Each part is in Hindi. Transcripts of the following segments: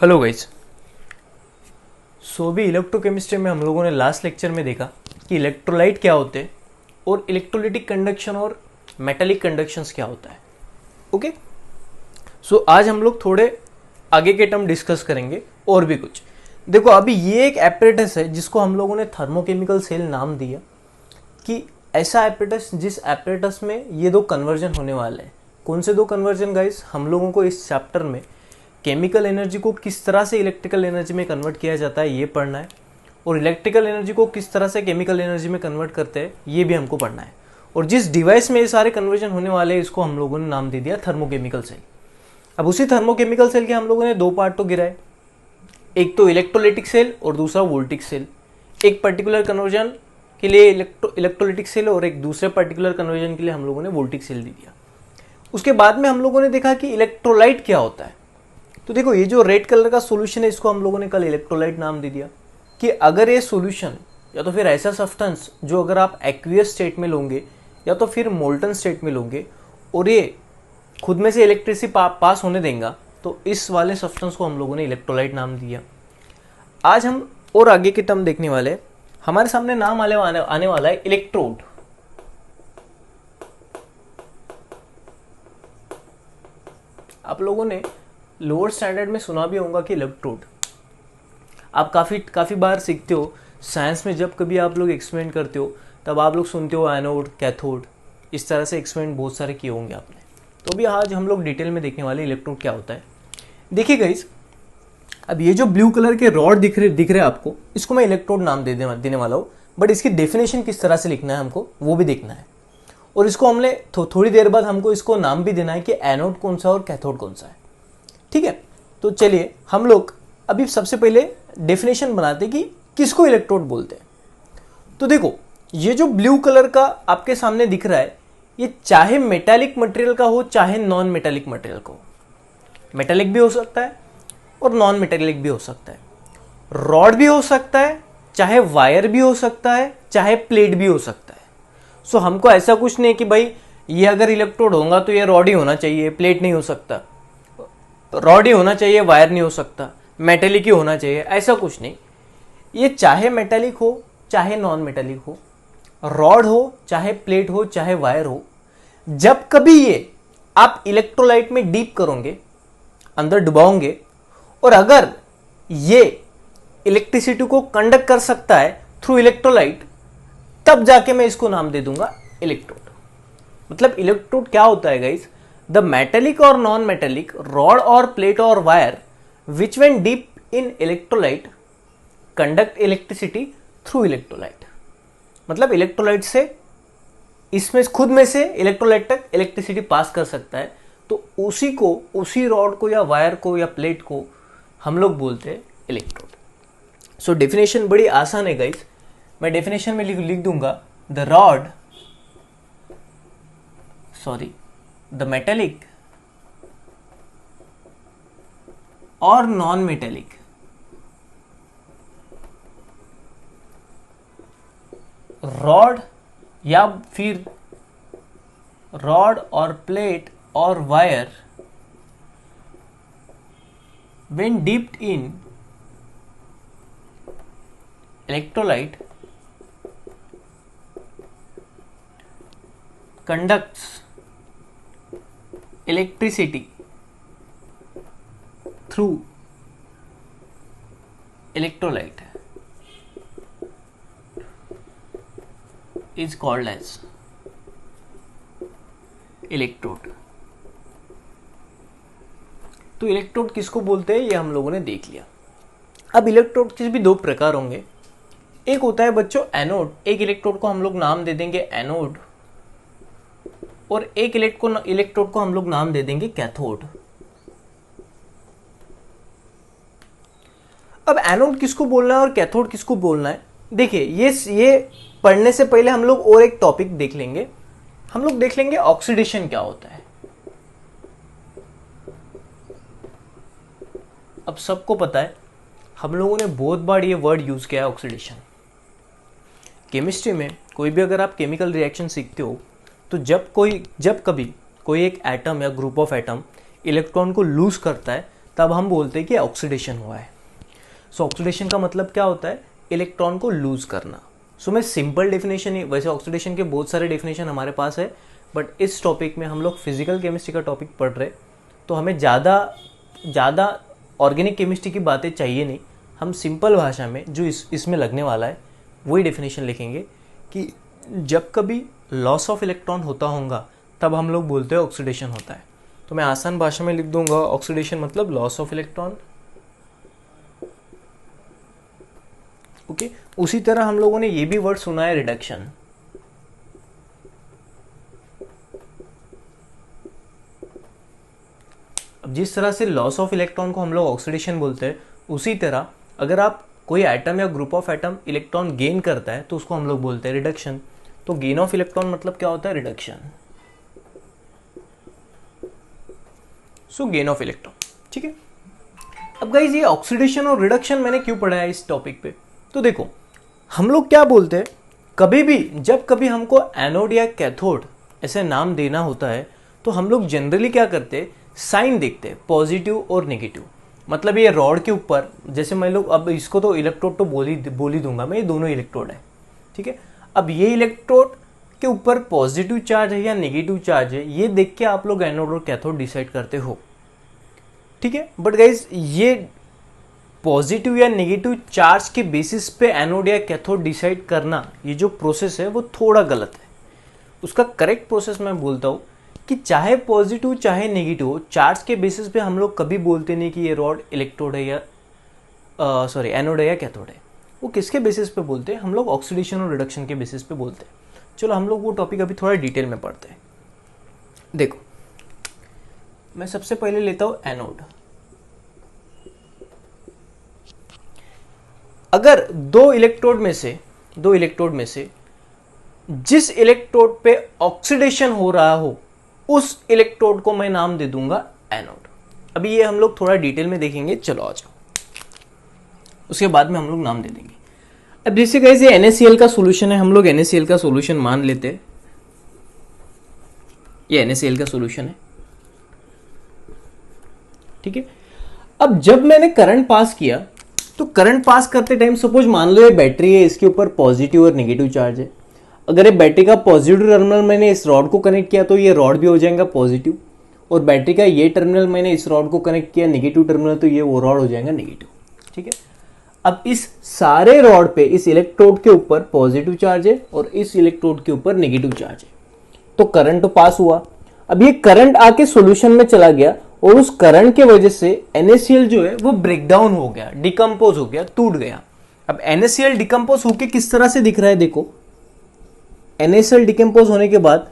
Hello guys. अभी इलेक्ट्रोकेमिस्ट्री में हम लोगों ने लास्ट लेक्चर में देखा कि इलेक्ट्रोलाइट क्या होते हैं और इलेक्ट्रोलिटिक कंडक्शन और मेटालिक कंडक्शंस क्या होता है। ओके, आज हम लोग थोड़े आगे के टर्म डिस्कस करेंगे और भी कुछ। देखो, अभी ये एक एपरेटस है जिसको हम लोगों ने थर्मोकेमिकल सेल नाम दिया कि ऐसा एपरेटस जिस एपरेटस में ये दो कन्वर्जन होने वाले हैं। कौन से दो कन्वर्जन गाइस? हम लोगों को इस चैप्टर में केमिकल एनर्जी को किस तरह से इलेक्ट्रिकल एनर्जी में कन्वर्ट किया जाता है ये पढ़ना है, और इलेक्ट्रिकल एनर्जी को किस तरह से केमिकल एनर्जी में कन्वर्ट करते हैं ये भी हमको पढ़ना है। और जिस डिवाइस में ये सारे कन्वर्जन होने वाले हैं इसको हम लोगों ने नाम दे दिया थर्मोकेमिकल सेल। अब उसी थर्मोकेमिकल सेल के हम लोगों ने दो पार्ट तो गिराए, एक तो इलेक्ट्रोलिटिक सेल और दूसरा वोल्टिक सेल। एक पर्टिकुलर कन्वर्जन के लिए इलेक्ट्रोलिटिक सेल और एक दूसरे पर्टिकुलर कन्वर्जन के लिए हम लोगों ने वोल्टिक सेल दे दिया। उसके बाद में हम लोगों ने देखा कि इलेक्ट्रोलाइट क्या होता है। तो देखो, ये जो रेड कलर का सॉल्यूशन है इसको हम लोगों ने कल इलेक्ट्रोलाइट नाम दे दिया कि अगर ये सॉल्यूशन या तो फिर ऐसा सब्सटेंस जो अगर आप एक्वियस स्टेट में लोगे या तो फिर मोल्टन स्टेट में लोगे और ये खुद में से इलेक्ट्रिसिटी पास होने देगा, तो इस वाले सब्सटेंस को हम लोगों ने इलेक्ट्रोलाइट नाम दिया। आज हम और आगे के टर्म देखने वाले। हमारे सामने नाम आने वाला है इलेक्ट्रोड। आप लोगों ने लोअर स्टैंडर्ड में सुना भी होगा कि इलेक्ट्रोड। आप काफ़ी बार सीखते हो साइंस में, जब कभी आप लोग एक्सपेरिमेंट करते हो तब आप लोग सुनते हो एनोड, कैथोड, इस तरह से एक्सपेरिमेंट बहुत सारे किए होंगे आपने। तो भी आज हम लोग डिटेल में देखने वाले इलेक्ट्रोड क्या होता है। देखिए गाइस, अब ये जो ब्लू कलर के रॉड दिख रहे आपको, इसको मैं इलेक्ट्रोड नाम देने वाला हूँ, बट इसकी डेफिनेशन किस तरह से लिखना है हमको वो भी देखना है। और इसको हमने थोड़ी देर बाद हमको इसको नाम भी देना है कि एनोड कौन सा और कैथोड कौन सा है। ठीक है, तो चलिए हम लोग अभी सबसे पहले डेफिनेशन बनाते कि किसको इलेक्ट्रोड बोलते हैं। तो देखो, ये जो ब्लू कलर का आपके सामने दिख रहा है ये चाहे मेटालिक मटेरियल का हो चाहे नॉन मेटालिक मटेरियल का हो। मेटालिक भी हो सकता है और नॉन मेटालिक भी हो सकता है। रॉड भी हो सकता है, चाहे वायर भी हो सकता है, चाहे प्लेट भी हो सकता है। हमको ऐसा कुछ नहीं कि भाई ये अगर इलेक्ट्रोड होगा तो ये रॉड ही होना चाहिए, प्लेट नहीं हो सकता, रॉड ही होना चाहिए, वायर नहीं हो सकता, मेटेलिक ही होना चाहिए, ऐसा कुछ नहीं। ये चाहे मेटेलिक हो चाहे नॉन मेटेलिक हो, रॉड हो चाहे प्लेट हो चाहे वायर हो, जब कभी ये आप इलेक्ट्रोलाइट में डीप करोगे, अंदर डुबाओगे, और अगर ये इलेक्ट्रिसिटी को कंडक्ट कर सकता है थ्रू इलेक्ट्रोलाइट, तब जाके मैं इसको नाम दे दूंगा इलेक्ट्रोड। मतलब इलेक्ट्रोड क्या होता है guys? The metallic or non-metallic rod or plate or wire which when deep in electrolyte conduct electricity through electrolyte। मतलब इलेक्ट्रोलाइट से इसमें खुद में से इलेक्ट्रोलाइट तक इलेक्ट्रिसिटी पास कर सकता है, तो उसी रॉड को या वायर को या प्लेट को हम लोग बोलते हैं इलेक्ट्रोड। डेफिनेशन बड़ी आसान है गाइस, मैं डेफिनेशन में लिख दूंगा the metallic or non-metallic rod या फिर रॉड और प्लेट और wire when dipped in electrolyte conducts electricity through electrolyte is called as electrode। तो इलेक्ट्रोड किसको बोलते हैं ये हम लोगों ने देख लिया। अब इलेक्ट्रोड के भी दो प्रकार होंगे। एक होता है बच्चों एनोड, एक इलेक्ट्रोड को हम लोग नाम दे देंगे एनोड और एक इलेक्ट्रोड को हम लोग नाम दे देंगे कैथोड। अब एनोड किसको बोलना है और कैथोड किसको बोलना है, देखिए ये पढ़ने से पहले हम लोग और एक टॉपिक देख लेंगे। हम लोग देख लेंगे ऑक्सीडेशन क्या होता है। अब सबको पता है, हम लोगों ने बहुत बार ये वर्ड यूज किया है ऑक्सीडेशन। केमिस्ट्री में कोई भी अगर आप केमिकल रिएक्शन सीखते हो तो जब कभी कोई एक एटम या ग्रुप ऑफ एटम इलेक्ट्रॉन को लूज करता है तब हम बोलते हैं कि ऑक्सीडेशन हुआ है। सो ऑक्सीडेशन का मतलब क्या होता है? इलेक्ट्रॉन को लूज करना। सो मैं सिंपल डेफिनेशन ही, वैसे ऑक्सीडेशन के बहुत सारे डेफिनेशन हमारे पास है, बट इस टॉपिक में हम लोग फिजिकल केमिस्ट्री का टॉपिक पढ़ रहे, तो हमें ज़्यादा ऑर्गेनिक केमिस्ट्री की बातें चाहिए नहीं। हम सिंपल भाषा में जो इसमें लगने वाला है वही डेफिनेशन लिखेंगे कि जब कभी लॉस ऑफ इलेक्ट्रॉन होता होगा तब हम लोग बोलते हैं ऑक्सीडेशन होता है। तो मैं आसान भाषा में लिख दूंगा, ऑक्सीडेशन मतलब लॉस ऑफ इलेक्ट्रॉन। ओके, उसी तरह हम लोगों ने ये भी वर्ड सुना है, रिडक्शन। अब जिस तरह से लॉस ऑफ इलेक्ट्रॉन को हम लोग ऑक्सीडेशन बोलते हैं, उसी तरह अगर आप कोई एटम या group of atom electron gain करता है तो उसको हम लोग बोलते हैं रिडक्शन। तो गेन ऑफ इलेक्ट्रॉन मतलब क्या होता है? Reduction. So gain of electron, ठीक है। अब गाइस ये ऑक्सीडेशन और रिडक्शन मैंने क्यों पढ़ा है इस टॉपिक पे? तो देखो, हम लोग क्या बोलते हैं, कभी भी जब कभी हमको एनोड या कैथोड ऐसे नाम देना होता है तो हम लोग जनरली क्या करते हैं, साइन देखते हैं, पॉजिटिव और नेगेटिव। मतलब ये रॉड के ऊपर, जैसे मैं लोग, अब इसको तो इलेक्ट्रोड तो बोल ही दूंगा मैं, ये दोनों इलेक्ट्रोड है, ठीक है। अब ये इलेक्ट्रोड के ऊपर पॉजिटिव चार्ज है या नेगेटिव चार्ज है, ये देख के आप लोग एनोड और कैथोड डिसाइड करते हो, ठीक है। बट गाइज ये पॉजिटिव या नेगेटिव चार्ज के बेसिस पे एनोड या कैथोड डिसाइड करना, ये जो प्रोसेस है वो थोड़ा गलत है। उसका करेक्ट प्रोसेस मैं बोलता हूँ कि चाहे पॉजिटिव चाहे नेगेटिव, चार्ज के बेसिस पे हम लोग कभी बोलते नहीं कि ये रॉड इलेक्ट्रोड है या एनोड है या कैथोड है। वो किसके बेसिस पे बोलते हैं? हम लोग ऑक्सीडेशन और रिडक्शन के बेसिस पे बोलते हैं। चलो हम लोग वो टॉपिक अभी थोड़ा डिटेल में पढ़ते हैं। देखो, मैं सबसे पहले लेता हूं एनोड। अगर दो इलेक्ट्रोड में से जिस इलेक्ट्रोड पे ऑक्सीडेशन हो रहा हो, उस इलेक्ट्रोड को मैं नाम दे दूंगा एनोड। अभी ये हम लोग थोड़ा डिटेल में देखेंगे, चलो आ जाओ, उसके बाद में हम लोग नाम दे देंगे। अब जैसे गाइस ये NaCl का सॉल्यूशन है, हम लोग NaCl का सॉल्यूशन मान लेते हैं, ये NaCl का सॉल्यूशन है, ठीक है। अब जब मैंने करंट पास किया, तो करंट पास करते टाइम सपोज मान लो ये बैटरी है, इसके ऊपर पॉजिटिव और नेगेटिव चार्ज है। अगर ये बैटरी का पॉजिटिव टर्मिनल मैंने इस रॉड को कनेक्ट किया तो ये रॉड भी हो जाएगा पॉजिटिव, और बैटरी का ये टर्मिनल मैंने इस रॉड को कनेक्ट किया नेगेटिव टर्मिनल, तो ये वो रॉड हो जाएगा नेगेटिव, ठीक है। अब इस सारे रॉड पे इस इलेक्ट्रोड के ऊपर पॉजिटिव चार्ज है और इस इलेक्ट्रोड के ऊपर नेगेटिव चार्ज है, तो करंट तो पास हुआ। अब ये करंट आके सॉल्यूशन में चला गया और उस करंट के वजह से NaCl जो है वो ब्रेक डाउन हो गया, डिकम्पोज हो गया, टूट गया। अब NaCl डिकम्पोज होके किस तरह से दिख रहा है? देखो, NaCl डिकम्पोज होने के बाद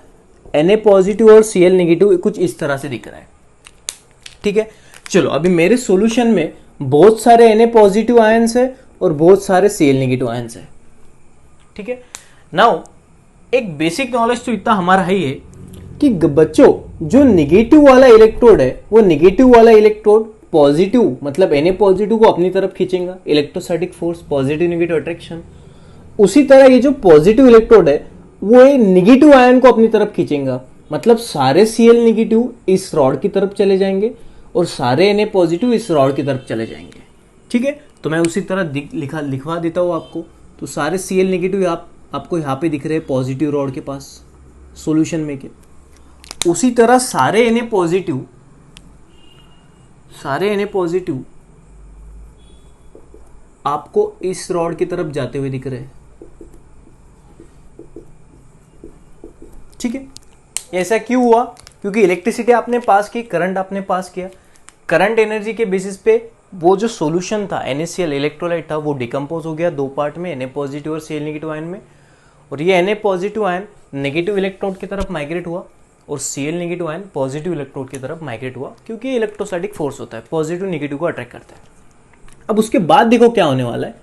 Na पॉजिटिव और Cl नेगेटिव कुछ इस तरह से दिख रहा है, ठीक है। चलो अभी मेरे सॉल्यूशन में बहुत सारे Na पॉजिटिव आयंस है और बहुत सारे Cl नेगेटिव आयंस है, ठीक है। नाउ एक बेसिक नॉलेज तो इतना हमारा है ही है कि बच्चों, जो नेगेटिव वाला इलेक्ट्रोड है, वो नेगेटिव वाला इलेक्ट्रोड पॉजिटिव मतलब Na पॉजिटिव को अपनी तरफ खींचेगा, electrostatic force, positive negative attraction. उसी तरह ये जो पॉजिटिव इलेक्ट्रोड है वो ये नेगेटिव आयन को अपनी तरफ खींचेगा, मतलब सारे Cl नेगेटिव इस रॉड की तरफ चले जाएंगे और सारे Na पॉजिटिव इस रॉड की तरफ चले जाएंगे, ठीक है। तो मैं उसी तरह लिखवा देता हूँ आपको। तो सारे Cl नेगेटिव आपको यहाँ पे दिख रहे हैं पॉजिटिव रॉड के पास सॉल्यूशन में के। उसी तरह सारे Na पॉजिटिव आपको इस रॉड की तरफ जाते हुए दिख रहे हैं, ठीक है। ऐसा क्यों हुआ? क्योंकि इलेक्ट्रिसिटी आपने पास की, करंट आपने पास किया, करंट एनर्जी के बेसिस पे वो जो सॉल्यूशन था NaCl इलेक्ट्रोलाइट था वो डिकम्पोज हो गया दो पार्ट में, Na पॉजिटिव और Cl नेगेटिव आयन में। और ये Na positive ion negative electrode की तरफ माइग्रेट हुआ और Cl negative ion positive electrode की तरफ माइग्रेट हुआ, क्योंकि इलेक्ट्रोस्टैटिक फोर्स होता है, पॉजिटिव नेगेटिव को अट्रैक्ट करता है। अब उसके बाद देखो क्या होने वाला है।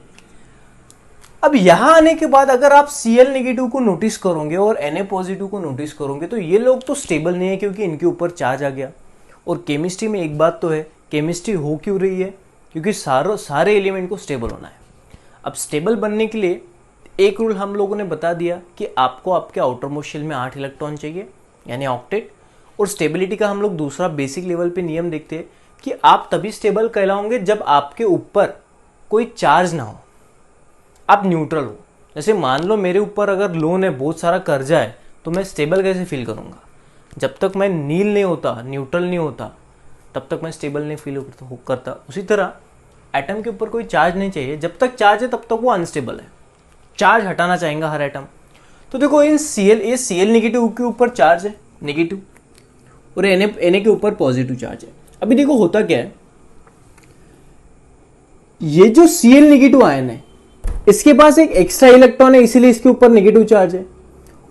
अब यहां आने के बाद अगर आप Cl नेगेटिव को नोटिस करोगे और Na पॉजिटिव को नोटिस करोगे तो ये लोग तो स्टेबल नहीं है, क्योंकि इनके ऊपर चार्ज आ गया। और केमिस्ट्री में एक बात तो है, केमिस्ट्री हो क्यों रही है? क्योंकि सारे एलिमेंट को स्टेबल होना है। अब स्टेबल बनने के लिए एक रूल हम लोगों ने बता दिया कि आपको आपके आउटर मोस्ट शेल में 8 इलेक्ट्रॉन चाहिए, यानी ऑक्टेट। और स्टेबिलिटी का हम लोग दूसरा बेसिक लेवल पे नियम देखते हैं कि आप तभी स्टेबल कहलाओगे जब आपके ऊपर कोई चार्ज ना हो, आप न्यूट्रल हो। जैसे मान लो मेरे ऊपर अगर लोन है, बहुत सारा कर्जा है, तो मैं स्टेबल कैसे फील करूँगा? जब तक मैं नील नहीं होता, न्यूट्रल नहीं होता, तब तक मैं स्टेबल नहीं फील करता। उसी तरह एटम के ऊपर कोई चार्ज नहीं चाहिए, जब तक चार्ज है तब तक वो अनस्टेबल है। चार्ज हटाना चाहेगा हर एटम। तो देखो इन ये Cl नेगेटिव के ऊपर चार्ज है नेगेटिव, और Na के ऊपर पॉजिटिव चार्ज है। अभी देखो होता क्या है, ये जो Cl नेगेटिव आयन है इसके पास एक एक्स्ट्रा इलेक्ट्रॉन है, इसीलिए इसके ऊपर नेगेटिव चार्ज है,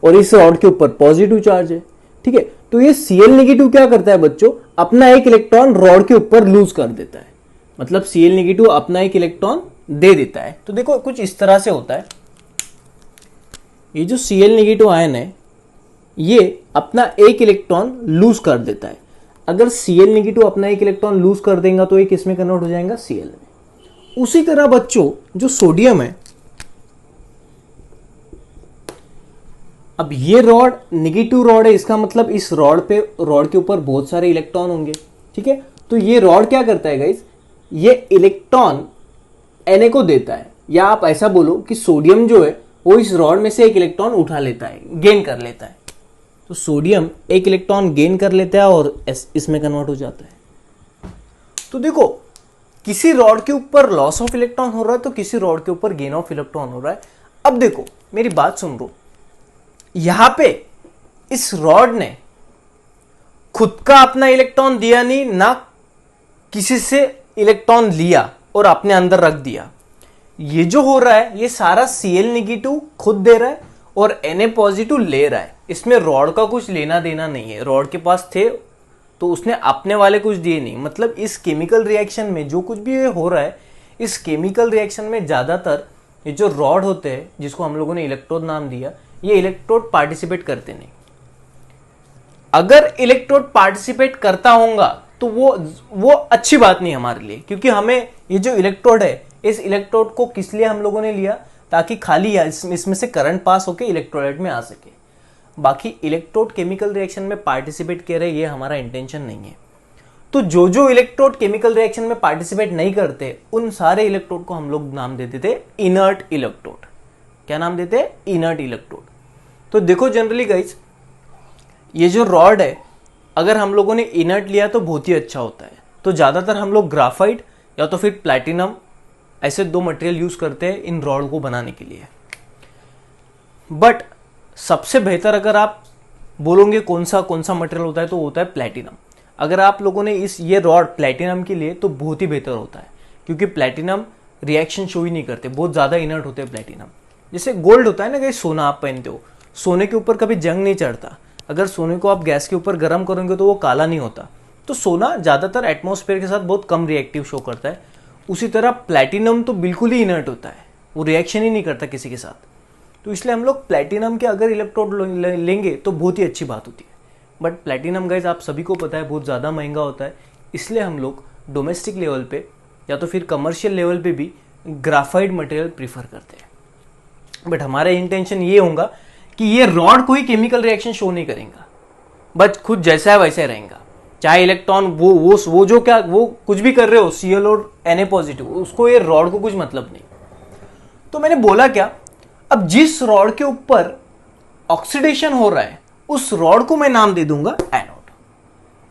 और इस रॉड के ऊपर पॉजिटिव चार्ज है। ठीक है, तो ये Cl नेगेटिव क्या करता है बच्चों, अपना एक इलेक्ट्रॉन रॉड के ऊपर लूज कर देता है, मतलब Cl नेगेटिव अपना एक इलेक्ट्रॉन दे देता है। तो देखो कुछ इस तरह से होता है, ये जो Cl नेगेटिव आयन है ये अपना एक इलेक्ट्रॉन लूज कर देता है। अगर Cl नेगेटिव अपना एक इलेक्ट्रॉन लूज कर देगा तो ये किस में कन्वर्ट हो जाएगा, Cl में। उसी तरह बच्चों जो सोडियम है, अब ये रॉड नेगेटिव रॉड है, इसका मतलब इस रॉड के ऊपर बहुत सारे इलेक्ट्रॉन होंगे। ठीक है, तो ये रॉड क्या करता है गाइस, ये इलेक्ट्रॉन Na को देता है, या आप ऐसा बोलो कि सोडियम जो है वो इस रॉड में से एक इलेक्ट्रॉन उठा लेता है, गेन कर लेता है। तो सोडियम एक इलेक्ट्रॉन गेन कर लेता है और इसमें कन्वर्ट हो जाता है। तो देखो किसी रॉड के ऊपर लॉस ऑफ इलेक्ट्रॉन हो रहा है तो किसी रॉड के ऊपर गेन ऑफ इलेक्ट्रॉन हो रहा है। अब देखो मेरी बात सुन लो, यहां पे इस रॉड ने खुद का अपना इलेक्ट्रॉन दिया नहीं, ना किसी से इलेक्ट्रॉन लिया और अपने अंदर रख दिया। ये जो हो रहा है ये सारा Cl नेगेटिव खुद दे रहा है और Na पॉजिटिव ले रहा है। इसमें रॉड का कुछ लेना देना नहीं है, रॉड के पास थे तो उसने अपने वाले कुछ दिए नहीं। मतलब इस केमिकल रिएक्शन में जो कुछ भी हो रहा है, इस केमिकल रिएक्शन में ज्यादातर ये जो रॉड होते हैं जिसको हम लोगों ने इलेक्ट्रोड नाम दिया, ये इलेक्ट्रोड पार्टिसिपेट करते नहीं। अगर इलेक्ट्रोड पार्टिसिपेट करता होगा तो वो अच्छी बात नहीं हमारे लिए, क्योंकि हमें ये जो इलेक्ट्रोड है, इस इलेक्ट्रोड को किस लिए हम लोगों ने लिया, ताकि खाली इसमें से करंट पास होकर इलेक्ट्रोलाइट में आ सके। बाकी इलेक्ट्रोड केमिकल रिएक्शन में पार्टिसिपेट कर रहे, ये हमारा इंटेंशन नहीं है। तो जो इलेक्ट्रोड केमिकल रिएक्शन में पार्टिसिपेट नहीं करते, उन सारे इलेक्ट्रोड को हम लोग नाम देते थे इनर्ट इलेक्ट्रोड। क्या नाम देते हैं, इनर्ट इलेक्ट्रोड। तो देखो जनरली गाइस, ये जो रॉड है अगर हम लोगों ने इनर्ट लिया तो बहुत ही अच्छा होता है। तो ज्यादातर हम लोग ग्राफाइट या तो फिर प्लैटिनम, ऐसे दो मटेरियल यूज करते हैं इन रॉड को बनाने के लिए। बट सबसे बेहतर अगर आप बोलोगे कौन सा मटेरियल होता है तो होता है प्लैटिनम। अगर आप लोगों ने ये रॉड प्लैटिनम के लिए तो बहुत ही बेहतर होता है, क्योंकि प्लैटिनम रिएक्शन शो ही नहीं करते, बहुत ज्यादा इनर्ट होते हैं प्लैटिनम। जैसे गोल्ड होता है ना, कि सोना आप पहनते हो, सोने के ऊपर कभी जंग नहीं चढ़ता। अगर सोने को आप गैस के ऊपर गर्म करोगे तो वो काला नहीं होता। तो सोना ज्यादातर एटमॉस्फेयर के साथ बहुत कम रिएक्टिव शो करता है। उसी तरह प्लैटिनम तो बिल्कुल ही इनर्ट होता है, वो रिएक्शन ही नहीं करता किसी के साथ। तो इसलिए हम लोग प्लैटिनम के अगर इलेक्ट्रोड लेंगे तो बहुत ही अच्छी बात होती है। बट प्लैटिनम गाइज आप सभी को पता है बहुत ज़्यादा महंगा होता है, इसलिए हम लोग डोमेस्टिक लेवल पे या तो फिर कमर्शियल लेवल पे भी ग्राफाइट मटेरियल प्रीफर करते हैं। बट हमारा इंटेंशन ये होगा कि ये रॉड कोई केमिकल रिएक्शन शो नहीं करेगा, बस खुद जैसा है वैसा रहेगा। चाहे इलेक्ट्रॉन वो जो क्या वो कुछ भी कर रहे हो, Cl और Na पॉजिटिव, उसको ये रॉड को कुछ मतलब नहीं। तो मैंने बोला क्या, अब जिस रॉड के ऊपर ऑक्सीडेशन हो रहा है उस रॉड को मैं नाम दे दूंगा एनोड।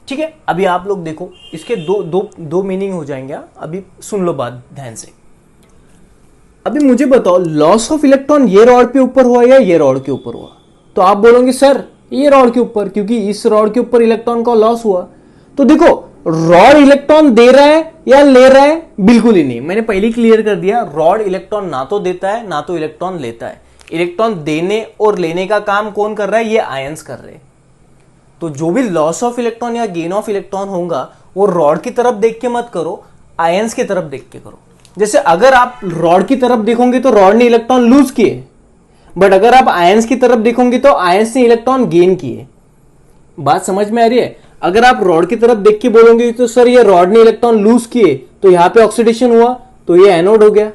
ठीक है, अभी आप लोग देखो इसके दो मीनिंग हो जाएंगे। अभी सुन लो बात ध्यान से। अभी मुझे बताओ लॉस ऑफ इलेक्ट्रॉन ये रॉड पे ऊपर हुआ या ये रॉड के ऊपर हुआ? तो आप बोलोगे सर ये रॉड के ऊपर, क्योंकि इस रॉड के ऊपर इलेक्ट्रॉन का लॉस हुआ। तो देखो रॉड इलेक्ट्रॉन दे रहा है या ले रहा है, बिल्कुल ही नहीं। मैंने पहले क्लियर कर दिया, रॉड इलेक्ट्रॉन ना तो देता है ना तो इलेक्ट्रॉन लेता है। इलेक्ट्रॉन देने और लेने का काम कौन कर रहा है, ये आयंस कर रहे हैं। तो जो भी लॉस ऑफ इलेक्ट्रॉन या गेन ऑफ इलेक्ट्रॉन होगा वो रॉड की तरफ देख के मत करो, आयंस की तरफ देख के करो। जैसे अगर आप रॉड की तरफ देखोगे तो रॉड ने इलेक्ट्रॉन लूज किए, बट अगर आप आयंस की तरफ देखोगे तो आयंस ने इलेक्ट्रॉन गेन किए। बात समझ में आ रही है? अगर आप रॉड की तरफ देख के बोलोगे तो सर ये रॉड ने इलेक्ट्रॉन लूज किए तो यहां पे ऑक्सीडेशन हुआ तो ये एनोड हो गया।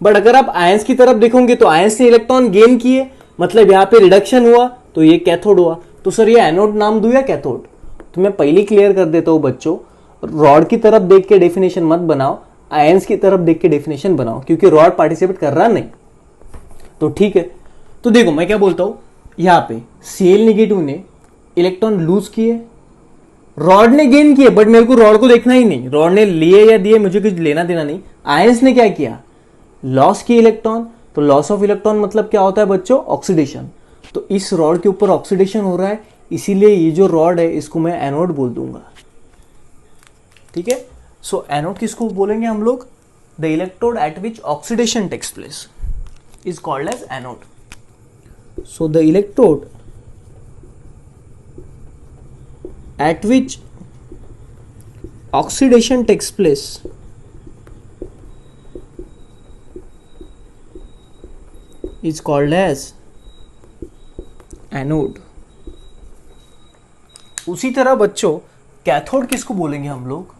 बट अगर आप आयंस की तरफ देखोगे तो आयंस ने इलेक्ट्रॉन गेन किए, मतलब यहां पे रिडक्शन हुआ तो ये कैथोड हुआ। तो सर ये एनोड नाम दूं या कैथोड? तो मैं पहले क्लियर कर देता हूं बच्चों, रॉड की तरफ देख के डेफिनेशन मत बनाओ, आयंस की तरफ देख के डेफिनेशन बनाओ, क्योंकि रॉड पार्टिसिपेट कर रहा नहीं। तो ठीक है, तो देखो मैं क्या बोलता हूं, यहां पे Cl नेगेटिव ने इलेक्ट्रॉन लूज किए, रॉड ने गेन किए, बट मेरे को रॉड को देखना ही नहीं, रॉड ने लिए या दिए मुझे कुछ लेना देना नहीं। आयंस ने क्या किया, लॉस किए इलेक्ट्रॉन। तो लॉस ऑफ इलेक्ट्रॉन मतलब क्या होता है बच्चों, ऑक्सीडेशन। तो इस रॉड के ऊपर ऑक्सीडेशन हो रहा है, इसीलिए ये जो रॉड है इसको मैं एनोड बोल दूंगा। ठीक है, सो एनोड किसको बोलेंगे हम लोग, the electrode at which oxidation takes place is called as anode. So the electrode at which oxidation takes place is called as anode. उसी तरह बच्चों कैथोड किसको बोलेंगे हम लोग,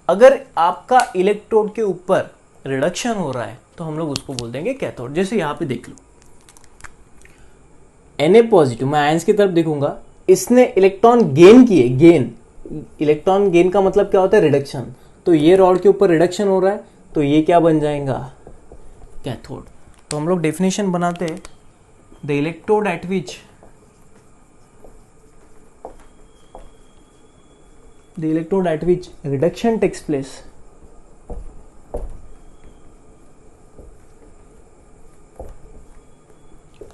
अगर आपका इलेक्ट्रोड के ऊपर रिडक्शन हो रहा है तो हम लोग उसको बोल देंगे कैथोड। जैसे यहां पे देख लो Na पॉजिटिव, मैं आयंस की तरफ देखूंगा, इसने इलेक्ट्रॉन गेन किए, गेन, इलेक्ट्रॉन गेन का मतलब क्या होता है, रिडक्शन। तो ये रॉड के ऊपर रिडक्शन हो रहा है, तो ये क्या बन जाएगा, कैथोड। तो हम लोग डेफिनेशन बनाते हैं, the electrode at which reduction takes place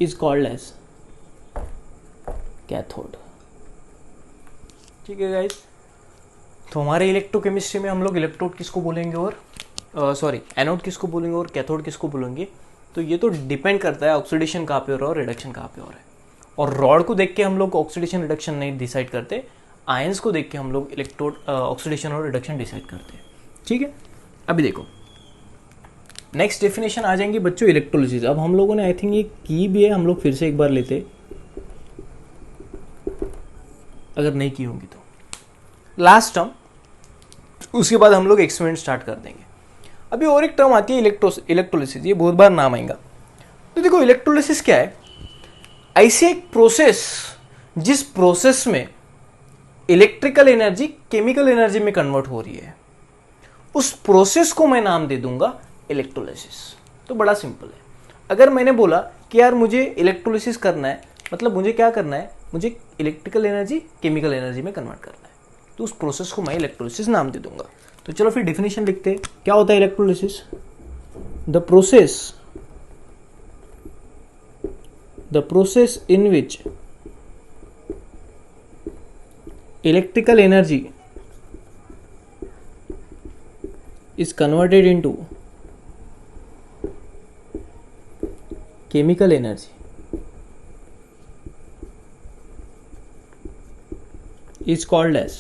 is called as cathode. ठीक है गाइस, तो हमारे इलेक्ट्रोकेमिस्ट्री में हम लोग इलेक्ट्रोड किसको बोलेंगे और एनोड किसको बोलेंगे और कैथोड किसको बोलेंगे, तो ये तो डिपेंड करता है ऑक्सीडेशन कहाँ पे हो रहा है और रिडक्शन कहाँ पे हो रहा है। और रॉड को देख के हम लोग ऑक्सीडेशन रिडक्शन नहीं डिसाइड करते, आयंस को देख के हम लोग इलेक्ट्रोड ऑक्सीडेशन और रिडक्शन डिसाइड करते हैं। ठीक है, अभी देखो नेक्स्ट डेफिनेशन आ जाएंगी बच्चों इलेक्ट्रोलिसिस। अब हम लोगों ने आई थिंक ये की भी है, हम लोग फिर से एक बार लेते, अगर नहीं की होंगी तो लास्ट टर्म, उसके बाद हम लोग एक्सपेरिमेंट स्टार्ट कर देंगे। अभी और एक टर्म आती है इलेक्ट्रोलिसिस, ये बहुत बार नाम आएगा। तो देखो इलेक्ट्रोलिसिस क्या है, ऐसी एक प्रोसेस जिस प्रोसेस में इलेक्ट्रिकल एनर्जी केमिकल एनर्जी में कन्वर्ट हो रही है, उस प्रोसेस को मैं नाम दे दूंगा इलेक्ट्रोलिसिस। तो बड़ा सिंपल है, अगर मैंने बोला कि यार मुझे इलेक्ट्रोलिसिस करना है, मतलब मुझे क्या करना है, मुझे इलेक्ट्रिकल एनर्जी केमिकल एनर्जी में कन्वर्ट करना है, तो उस प्रोसेस को मैं इलेक्ट्रोलिसिस नाम दे दूंगा। तो चलो फिर डेफिनेशन लिखते हैं, क्या होता है electrolysis, the process in which electrical energy is converted into chemical energy is called as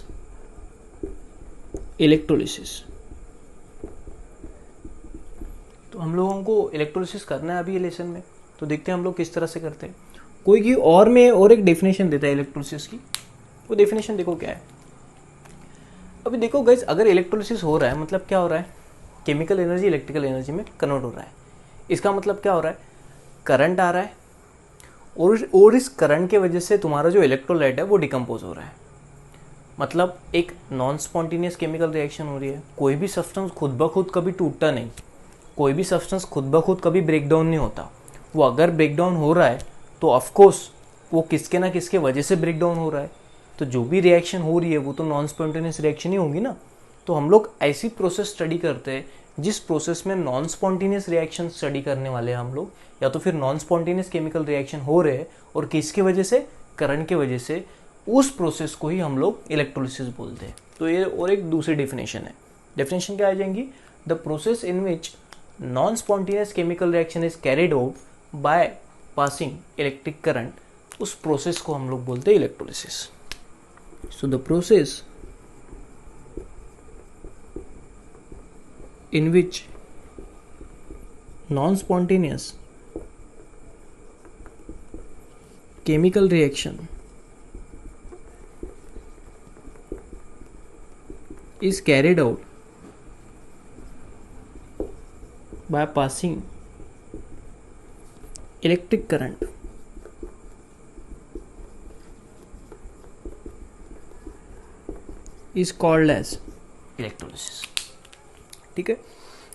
electrolysis। तो हम लोगों को इलेक्ट्रोलिसिस करना है अभी ये लेसन में, तो देखते हैं हम लोग किस तरह से करते हैं। कोई की और में और एक डेफिनेशन देता है इलेक्ट्रोलिसिस की, वो डेफिनेशन देखो क्या है। अभी देखो गाइस, अगर इलेक्ट्रोलिसिस हो रहा है मतलब क्या हो रहा है, केमिकल एनर्जी इलेक्ट्रिकल एनर्जी में कन्वर्ट हो रहा है। इसका मतलब क्या हो रहा है, करंट आ रहा है और इस करंट के वजह से तुम्हारा जो इलेक्ट्रोलाइट है वो डिकम्पोज हो रहा है, मतलब एक नॉन स्पॉन्टेनियस केमिकल रिएक्शन हो रही है। कोई भी सब्सटेंस खुद ब खुद कभी टूटता नहीं, कोई भी सब्सटेंस खुद ब खुद कभी ब्रेक डाउन नहीं होता। वो अगर ब्रेक डाउन हो रहा है तो ऑफकोर्स वो किसके ना किसके वजह से ब्रेक डाउन हो रहा है। तो जो भी रिएक्शन हो रही है वो तो नॉन स्पॉन्टेनियस रिएक्शन ही होगी ना। तो हम लोग ऐसी प्रोसेस स्टडी करते हैं जिस प्रोसेस में नॉन स्पॉन्टेनियस रिएक्शन स्टडी करने वाले हैं हम लोग, या तो फिर नॉन स्पॉन्टेनियस केमिकल रिएक्शन हो रहे हैं और किसके वजह से, करंट के वजह से, उस प्रोसेस को ही हम लोग इलेक्ट्रोलिसिस बोलते हैं। तो ये और एक दूसरी डेफिनेशन है। डेफिनेशन क्या आ जाएंगी, the process in which non spontaneous chemical reaction is carried out by passing electric current, उस प्रोसेस को हम लोग बोलते हैं electrolysis. So the process in which non-spontaneous chemical reaction is carried out by passing electric current is called as electrolysis. ठीक है,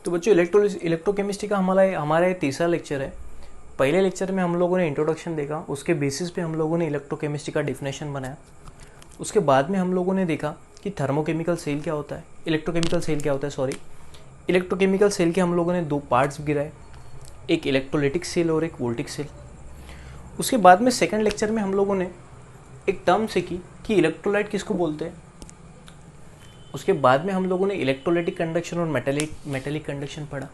तो बच्चों इलेक्ट्रोकेमिस्ट्री का हमारा ये तीसरा लेक्चर है। पहले लेक्चर में हम लोगों ने इंट्रोडक्शन देखा, उसके बेसिस पे हम लोगों ने इलेक्ट्रोकेमिस्ट्री का डिफिनेशन बनाया। उसके बाद में हम लोगों ने देखा कि थर्मोकेमिकल सेल क्या होता है, इलेक्ट्रोकेमिकल सेल क्या होता है, सॉरी इलेक्ट्रोकेमिकल सेल के हम लोगों ने दो पार्ट्स गिराए, एक इलेक्ट्रोलाइटिक सेल और एक वोल्टिक सेल। उसके बाद में सेकंड लेक्चर में हम लोगों ने एक टर्म सीखी कि इलेक्ट्रोलाइट किसको बोलते हैं। उसके बाद में हम लोगों ने इलेक्ट्रोलाइटिक कंडक्शन और मेटेलिक कंडक्शन पढ़ा।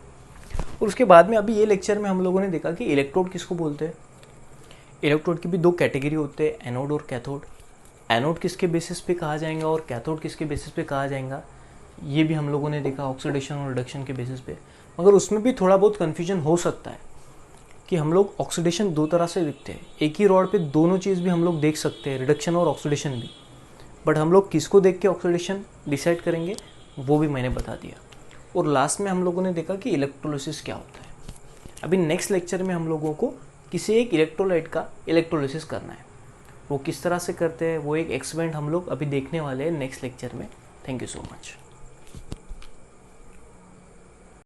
और उसके बाद में अभी ये लेक्चर में हम लोगों ने देखा कि इलेक्ट्रोड किसको बोलते हैं। इलेक्ट्रोड की भी दो कैटेगरी होते हैं, एनोड और कैथोड। एनोड किसके बेसिस पे कहा जाएगा और कैथोड किसके बेसिस पे कहा जाएगा, ये भी हम लोगों ने देखा ऑक्सीडेशन और रिडक्शन के बेसिस पे। मगर उसमें भी थोड़ा बहुत कन्फ्यूजन हो सकता है कि हम लोग ऑक्सीडेशन दो तरह से देखते हैं, एक ही रॉड पे दोनों चीज़ भी हम लोग देख सकते हैं, रिडक्शन और ऑक्सीडेशन भी। बट हम लोग किसको देख के ऑक्सीडेशन डिसाइड करेंगे वो भी मैंने बता दिया। और लास्ट में हम लोगों ने देखा कि इलेक्ट्रोलिसिस क्या होता है। अभी नेक्स्ट लेक्चर में हम लोगों को किसी एक इलेक्ट्रोलाइट का इलेक्ट्रोलिसिस करना है, वो किस तरह से करते हैं वो एक एक्सपेरिमेंट हम लोग अभी देखने वाले हैं नेक्स्ट लेक्चर में। Thank you so much.